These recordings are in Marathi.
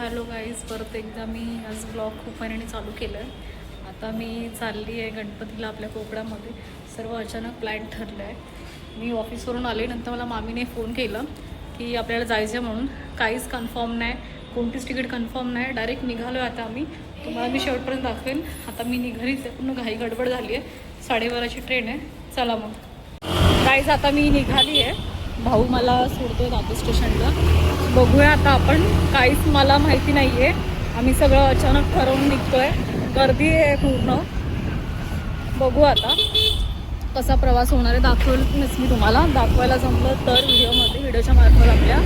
हॅलो गाईज, परत एकदा मी आज ब्लॉग खूप महिन्याने चालू केलं आहे. आता मी चालली आहे गणपतीला आपल्या कोकणामध्ये. सर्व अचानक प्लॅन ठरलं आहे. मी ऑफिसवरून आले, नंतर मला मामीने फोन केला की आपल्याला जायचं आहे म्हणून. काहीच कन्फर्म नाही, कोणतीच तिकीट कन्फर्म नाही. डायरेक्ट निघालो आहे आता आम्ही. तुम्हाला मी शेवटपर्यंत दाखवेन. आता मी निघालीच आहे, पूर्ण घाई गडबड झाली आहे. 12:30ची ट्रेन आहे. चला मग गाईज, आता मी निघाली आहे. भाऊ मला सोडतोय दादर स्टेशनला. बघूया आता आपण. काहीच मला माहिती नाही आहे. आम्ही सगळं अचानक ठरवून निघतो आहे. गर्दी आहे पूर्ण. बघू आता कसा प्रवास होणार आहे. दाखवेलच मी तुम्हाला. दाखवायला जमलं तर व्हिडिओच्या मार्फत आपल्या.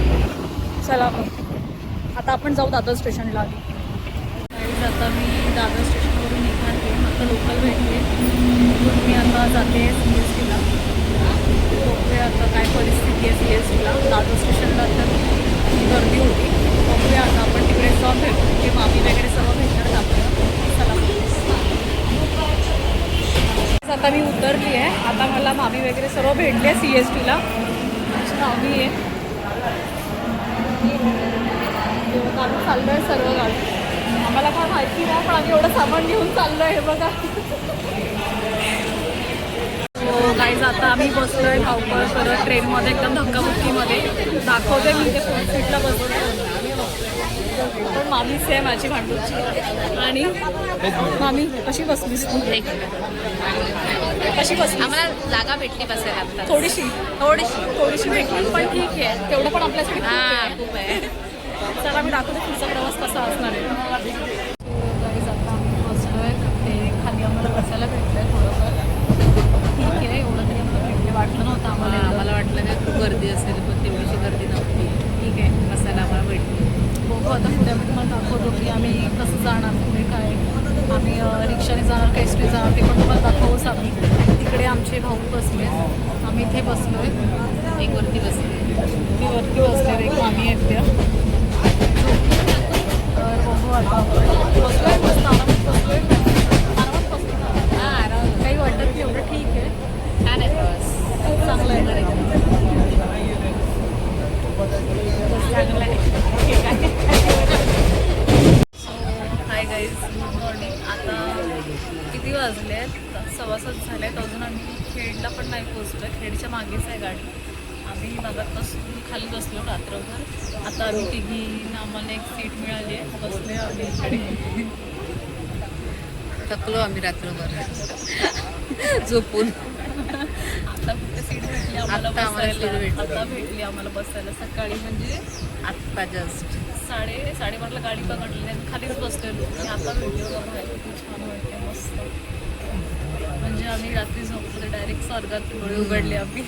चला मग आता आपण जाऊ दादर स्टेशनला आधी. काहीच आता मी दादर स्टेशनवरून निघाले. आता लोकल भेटले. मी आता जाते CSTला. बघूया आता काय परिस्थिती आहे CSTला. दादर स्टेशनला तर गर्दी होती. बघूया आता आपण तिकडे जाऊन भेटू. की मामी वगैरे सर्व भेटणार आपल्याला. चला आता मी उतरली आहे. आता मला मामी वगैरे सर्व भेटले CSTला. मामी आहे. आम्ही चाललो आहे सर्व गाडी. आम्हाला काय माहिती नाही, पण आम्ही एवढं सामान घेऊन चाललो आहे. बघा गाईज, आता आम्ही बसलो आहे धावपळ करत ट्रेनमध्ये, एकदम धक्काबुक्कीमध्ये. दाखवते मी ते फ्रंट सीटला बसलो. पण मामीच आहे माझी भांडूची. आणि मामी कशी बसलीस तू? कशी बसली? आम्हाला जागा भेटली बसायला आता. थोडीशी भेटली, पण ठीक आहे. तेवढं पण आपल्यासाठी खूप आहे. चला मी दाखवते पुढचा प्रवास कसा असणार आहे. गाईज, आता आम्ही बसलो आहे. ते खाली आम्हाला बसायला भेटलं आहे थोडंफार. ठीक आहे, एवढं तरी आम्हाला भेटले. वाटलं नव्हतं आम्हाला वाटलं काय खूप गर्दी असेल, पण तेवढीशी गर्दी नव्हती. ठीक आहे, बसायला आम्हाला भेटली. बघू आता पुढे आम्ही तुम्हाला दाखवतो की आम्ही कसं जाणार, पुढे काय. आम्ही रिक्षाने जाणार का एसटीने जाणार ते पण तुम्हाला दाखवूच. आम्ही तिकडे आमचे भाऊ बसले, आम्ही इथे बसलो आहे. एक वरती बसली, ती वरती बसले. एक मामी आहेत त्या. तर बघू आता बसलो आहे. मस्त आरामात बसलो आहे. आरामात बसलो ना. काही वाटत नाही एवढं. ठीक आहे, छान आहे प्रवास. चांगलं आहे. चांगलं आहे. ठीक आहे. Hi guys, good morning. आता किती वाजले आहेत? 6:15 झाले आहेत. अजून आम्ही खेडला पण नाही पोहोचलो. खेडच्या मागेच आहे गाडी. आम्ही भागातपासून खाली बसलो रात्रभर. आता आम्ही तिघी, आम्हाला एक सीट मिळाली आहे. बसले आम्ही इकडे. थकलो आम्ही रात्रभर झोपून. आता कुठे सीट भेटली आम्हाला बसायला. आता भेटली आम्हाला बसायला. सकाळी म्हणजे आत्ता जस्ट 12:30ला गाडी पकडली आणि खालीच बसलेलो. आणि आता भेटलो बाबा. खूप छान वाटते, मस्त. म्हणजे आम्ही रात्री झोपतो ते डायरेक्ट स्वर्गात डोळे उघडले आम्ही.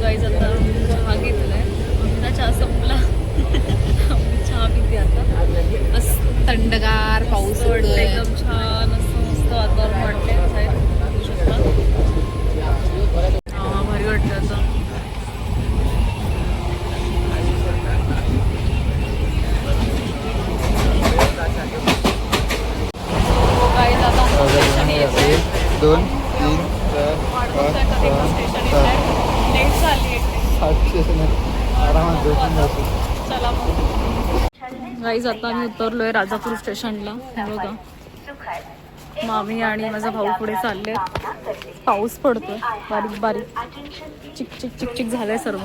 गाईज, आता चहा घेतलाय. आमचा चहा संपला. चहा पिते आता. बस थंडगार पाऊस वाटतं, एकदम छान असं मस्त वातावरण वाटतंय. बघू शकता. भारी वाटतं आता. गाईज, आता आमचं स्टेशन येतंय. 2, 3, 4, 5, 6, स्टेशन येतंय. लेट झाली आहे. आरामात झोपून जातो. चला मग गाईज, आता आम्ही उतरलोय राजापूर स्टेशनला. हे बघा, मामी आणि माझा भाऊ पुढे चालले. पाऊस पडतोय बारीक बारीक. चिक चिक चिक चिक झालंय सर्व.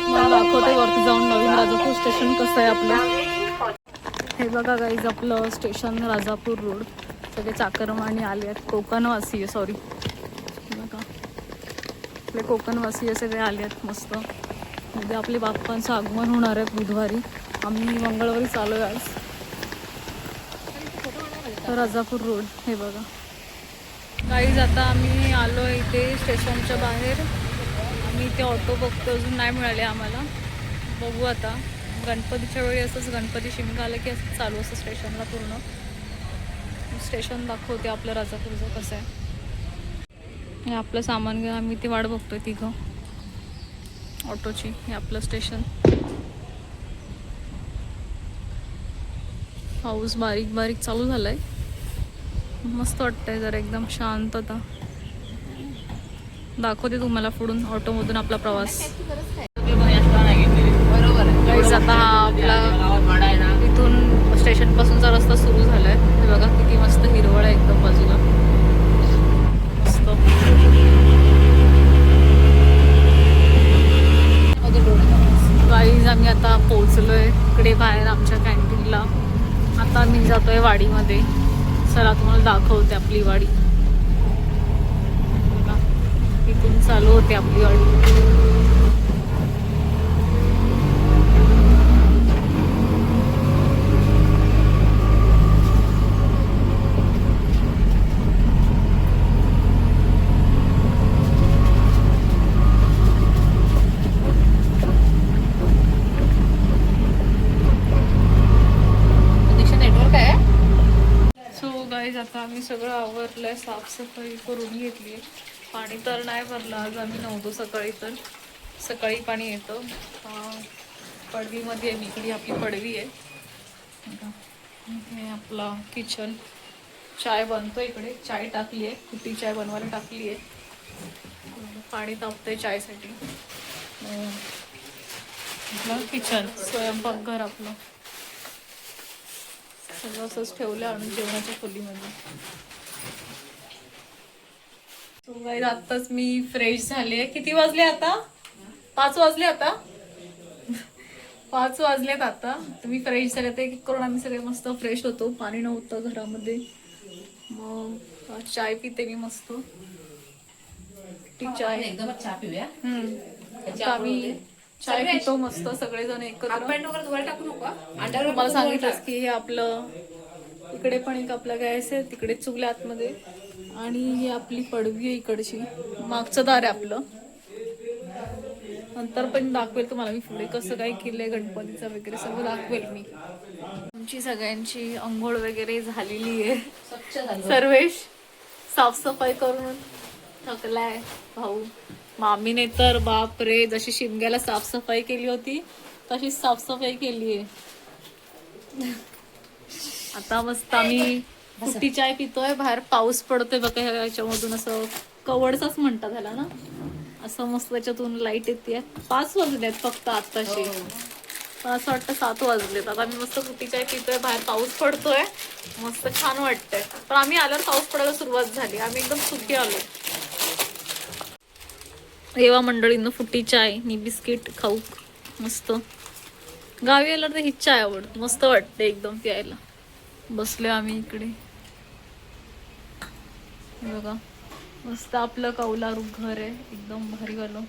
मला दाखवते वरती जाऊन नवीन राजापूर स्टेशन कसं आहे आपलं. हे बघा गाईज, आपलं स्टेशन राजापूर रोड. सगळे चाकरमानी आले आहेत. कोकणवासी आहे, सॉरी. बघा, आपले कोकणवासी आहे सगळे आले आहेत. मस्त. म्हणजे आपले बाप्पांचं आगमन होणार आहे बुधवारी. आम्ही मंगळवारी चालू आहे आज. राजापूर रोड हे बघा. काहीच आता आम्ही आलो आहे इथे स्टेशनच्या बाहेर. आम्ही इथे ऑटो बघतो, अजून नाही मिळाले आम्हाला. बघू आता. गणपतीच्या वेळी असंच गणपती शिमगा आलं की असं चालू असं स्टेशनला. पूर्ण स्टेशन दाखवते आपलं राजापूरचं कसं आहे. आपलं सामान घेऊन आम्ही ते वाट बघतोय तिघं. ऑटोची. हे आपलं स्टेशन. पाऊस बारीक बारीक चालू झालाय. मस्त वाटतंय जरा एकदम शांतता. दाखवते तुम्हाला पुढून ऑटोमधून आपला प्रवास. गाईज आता हा आपला इथून स्टेशन पासूनचा रस्ता सुरू झालाय. हे बघा किती मस्त हिरवळ आहे एकदम बाजूला. मस्त. गाईज आम्ही आता पोहोचलोय इकडे बाहेर आमच्या कॅन्टीनला. आता मी जातोय वाडीमध्ये. चला तुम्हाला दाखवते आपली वाडी. बघा, इथून चालू होते आपली वाडी. आता आम्ही सगळं आवरलंय. साफसफाई करून घेतली. पाणी तर नाही भरलं आज. आम्ही नव्हतो सकाळी. तर सकाळी पाणी येतं. पडवीमध्ये आहे. इकडे आपली पडवी आहे. हे आपला किचन. चाय बनतो इकडे. चाय टाकली आहे. कुटी चाय बनवायला टाकली आहे. पाणी तापतंय चायसाठी. आपलं किचन स्वयंपाकघर आपलं सगळं असंच ठेवलं आणून जेवणाच्या खोलीमध्ये. आत्ताच मी फ्रेश झाले. किती वाजले आता? 5 वाजले आता. 5 वाजलेत आता. मी फ्रेश झाले. ते करून आम्ही सगळे मस्त फ्रेश होतो. पाणी नव्हतं घरामध्ये. मग चाय पिते मी मस्त. चाय एकदम चहा पिऊया. आम्ही चाय पितो मस्त सगळेजण एकत्र. मला सांगितलं की हे आपलं इकडे पण एक आपला गॅस आहे. तिकडे चुगल्या आतमध्ये. आणि ही आपली पडवी आहे इकडची. मागचं दार आहे आपलं. नंतर पण दाखवेल तुम्हाला मी पुढे कसं काय केलंय गणपतीचं वगैरे सगळं दाखवेल मी. आमची सगळ्यांची अंघोळ वगैरे झालेली आहे. सर्वेश साफसफाई करून थकलाय भाऊ. मामीने तर बापरे जशी शिमग्याला साफसफाई केली होती तशीच साफसफाई केली आहे. आता मस्त आम्ही कुटी चाय पितोय. बाहेर पाऊस पडतोय बघा. ह्याच्यामधून असं कवडचाच म्हणतात ह्याला ना. असं मस्त त्याच्यातून लाईट येते. 5 वाजलेत फक्त आत्ताशी. असं वाटतं 7 वाजलेत. आता आम्ही मस्त कुटी चाय पितोय. बाहेर पाऊस पडतोय. मस्त छान वाटतंय. पण आम्ही आल्यावर पाऊस पडायला सुरुवात झाली. आम्ही एकदम सुखी आलो. एवा मंडळींना फुटी चाय नि बिस्किट खाऊ मस्त. गावी आल्यावर तर हीच चाय आवडते. मस्त वाटते एकदम प्यायला. बसले आम्ही इकडे. बघा मस्त आपलं कौलारू घर आहे एकदम भारी वालं.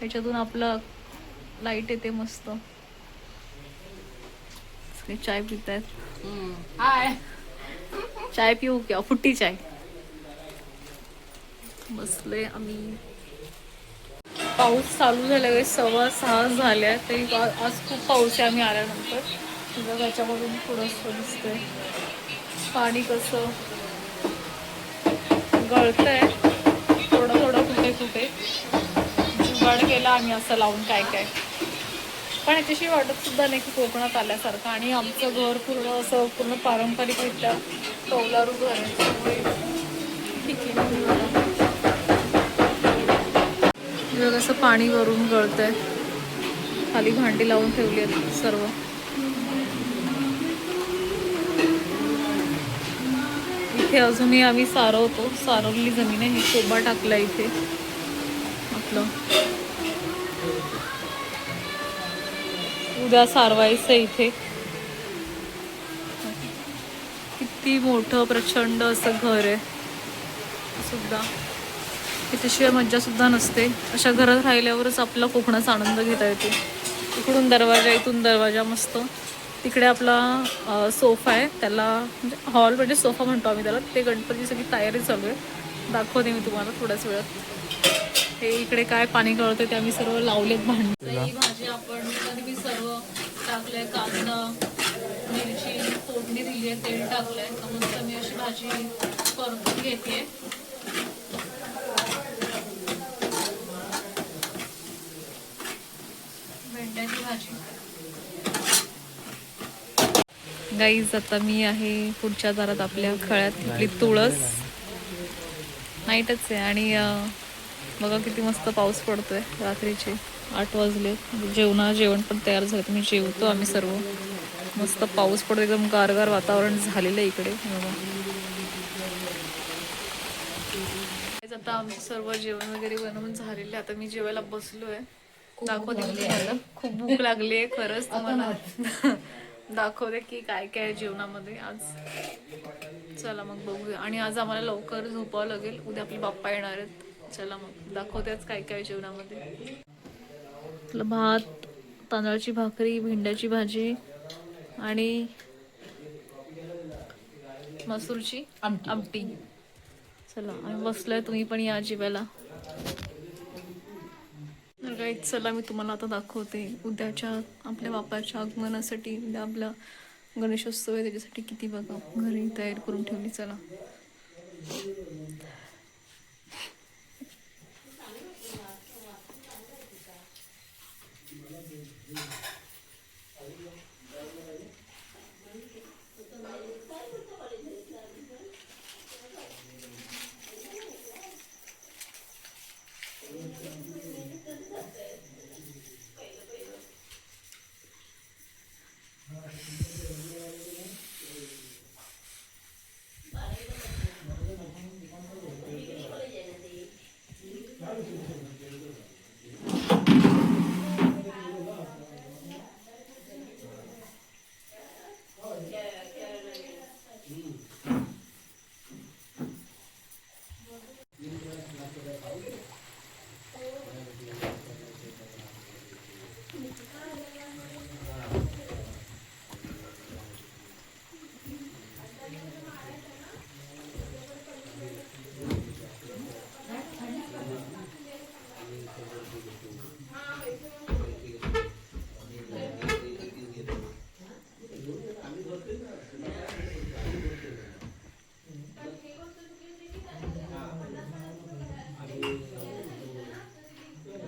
त्याच्यातून आपलं लाईट येते मस्त. चाय पितायत. हाय चाय पिऊ क्या? फुट्टी चाय. बसले आम्ही. पाऊस चालू झाल्यावर 6:15 झाल्या. तरी आज खूप पाऊस आहे. आम्ही आल्यानंतर तुझं त्याच्यामधून थोडंसं दिसतंय पाणी कसं गळतंय थोडं थोडं कुठे कुठे. जुगाड केला आम्ही असं लावून काय काय. पण याच्याशी वाटत सुद्धा नाही की कोकणात आल्यासारखं. आणि आमचं घर पूर्ण असं पूर्ण पारंपरिकरित्या कौलारू घर आहे. त्यामुळे ठीक आहे. असं पाणी वरून गळतंय. खाली भांडी लावून ठेवली आहेत सर्व. इथे अजूनही आम्ही सारवतो. सारवलेली जमीन आहे. ही कोबा टाकला इथे आपलं. उद्या सारवायचं इथे. किती मोठं प्रचंड असं घर आहे सुद्धा. त्याशिवाय मज्जा सुद्धा नसते. अशा घरात राहिल्यावरच आपला कोकणाचा आनंद घेता येतो. इकडून दरवाजा इथून दरवाजा मस्त. तिकडे आपला सोफा आहे. त्याला म्हणजे हॉल म्हणजे सोफा म्हणतो आम्ही त्याला. ते गणपतीची सगळी तयारी चालू आहे. दाखवते मी तुम्हाला थोड्याच वेळात. हे इकडे काय पाणी गळतं ते आम्ही सर्व लावलेत भांडी. ही भाजी आपण मी सर्व टाकलंय. कांदा मिरची फोडणी दिली आहे. तेल टाकलंय. मस्त मी अशी भाजी परतून घेते. गाईज आता मी आहे पुढच्या दारात आपल्या खळ्यात आपली तुळस नाईटच आहे आणि बघा किती मस्त पाऊस पडतोय रात्रीचे 8 वाजले. जेवण पण तयार झालं. मी जेवतो आम्ही सर्व. मस्त पाऊस पडतो एकदम गारगार वातावरण झालेलं आहे इकडे बघा. आता आमचं सर्व जेवण वगैरे बनवून झालेलं आहे. आता मी जेवायला बसलोय. दाखवते तुम्हाला. खूप भूक लागली आहे खरंच तुम्हाला. दाखवते की काय काय जेवणामध्ये आज. चला मग बघूया. आणि आज आम्हाला लवकर झोपावं लागेल. उद्या आपले बाप्पा येणार आहेत. चला मग दाखवते आज काय काय जेवणामध्ये. भात, तांदळाची भाकरी, भेंड्याची भाजी आणि मसूरची आमटी. चला आम्ही बसलोय, तुम्ही पण या जेवायला. चला मी तुम्हाला आता दाखवते उद्याच्या आपल्या बाप्पाच्या आगमनासाठी. उद्या आपला गणेशोत्सव आहे त्याच्यासाठी किती बघा घरी तयारी करून ठेवली. चला